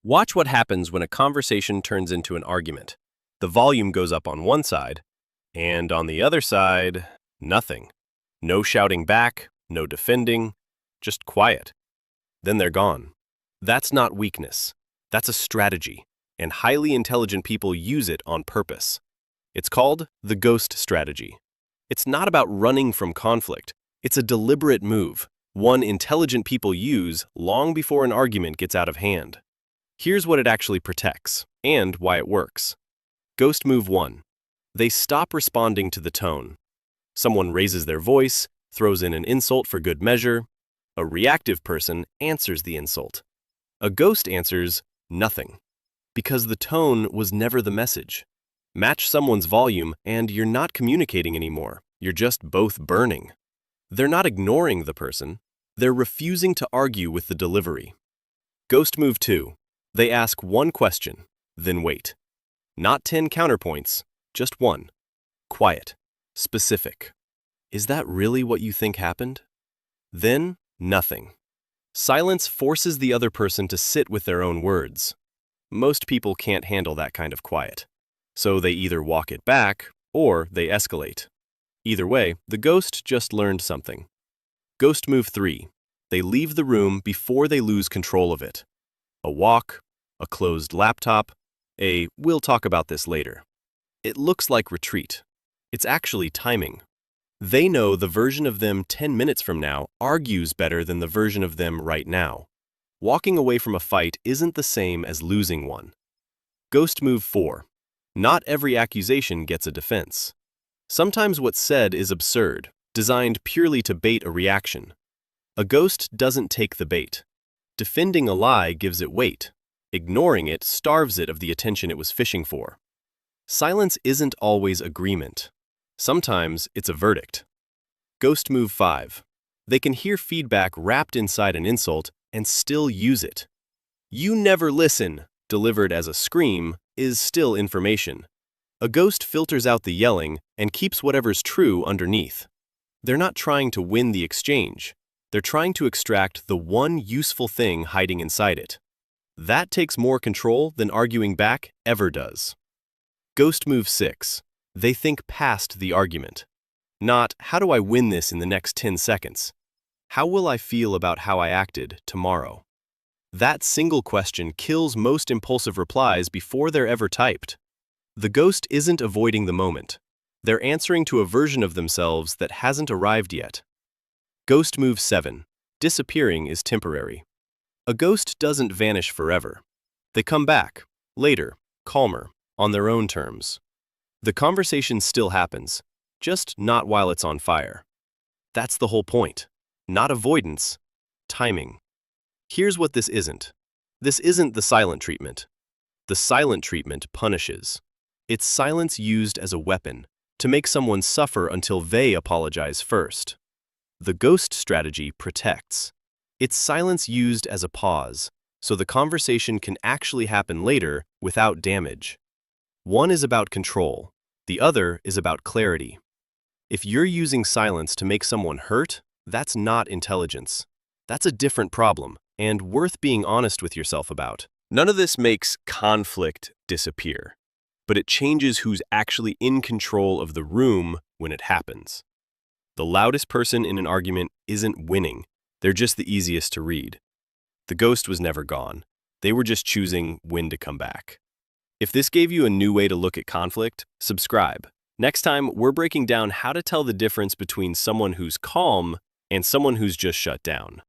Watch what happens when a conversation turns into an argument. The volume goes up on one side, and on the other side, nothing. No shouting back, no defending, just quiet. Then they're gone. That's not weakness. That's a strategy, and highly intelligent people use it on purpose. It's called the ghost strategy. It's not about running from conflict. It's a deliberate move, one intelligent people use long before an argument gets out of hand. Here's what it actually protects, and why it works. Ghost move 1. They stop responding to the tone. Someone raises their voice, throws in an insult for good measure. A reactive person answers the insult. A ghost answers nothing, because the tone was never the message. Match someone's volume and you're not communicating anymore. You're just both burning. They're not ignoring the person. They're refusing to argue with the delivery. Ghost move 2. They ask one question, then wait. Not 10 counterpoints, just one. Quiet. Specific. Is that really what you think happened? Then, nothing. Silence forces the other person to sit with their own words. Most people can't handle that kind of quiet. So they either walk it back, or they escalate. Either way, the ghost just learned something. Ghost move 3. They leave the room before they lose control of it. A walk, a closed laptop, we'll talk about this later. It looks like retreat. It's actually timing. They know the version of them 10 minutes from now argues better than the version of them right now. Walking away from a fight isn't the same as losing one. Ghost move 4. Not every accusation gets a defense. Sometimes what's said is absurd, designed purely to bait a reaction. A ghost doesn't take the bait. Defending a lie gives it weight. Ignoring it starves it of the attention it was fishing for. Silence isn't always agreement. Sometimes it's a verdict. Ghost move 5. They can hear feedback wrapped inside an insult and still use it. "You never listen," delivered as a scream, is still information. A ghost filters out the yelling and keeps whatever's true underneath. They're not trying to win the exchange. They're trying to extract the one useful thing hiding inside it. That takes more control than arguing back ever does. Ghost move 6. They think past the argument. Not, how do I win this in the next 10 seconds? How will I feel about how I acted tomorrow? That single question kills most impulsive replies before they're ever typed. The ghost isn't avoiding the moment. They're answering to a version of themselves that hasn't arrived yet. Ghost move 7. Disappearing is temporary. A ghost doesn't vanish forever. They come back, later, calmer, on their own terms. The conversation still happens, just not while it's on fire. That's the whole point. Not avoidance, timing. Here's what this isn't. This isn't the silent treatment. The silent treatment punishes. It's silence used as a weapon to make someone suffer until they apologize first. The ghost strategy protects. It's silence used as a pause, so the conversation can actually happen later without damage. One is about control, the other is about clarity. If you're using silence to make someone hurt, that's not intelligence. That's a different problem, and worth being honest with yourself about. None of this makes conflict disappear, but it changes who's actually in control of the room when it happens. The loudest person in an argument isn't winning, they're just the easiest to read. The ghost was never gone. They were just choosing when to come back. If this gave you a new way to look at conflict, subscribe. Next time, we're breaking down how to tell the difference between someone who's calm and someone who's just shut down.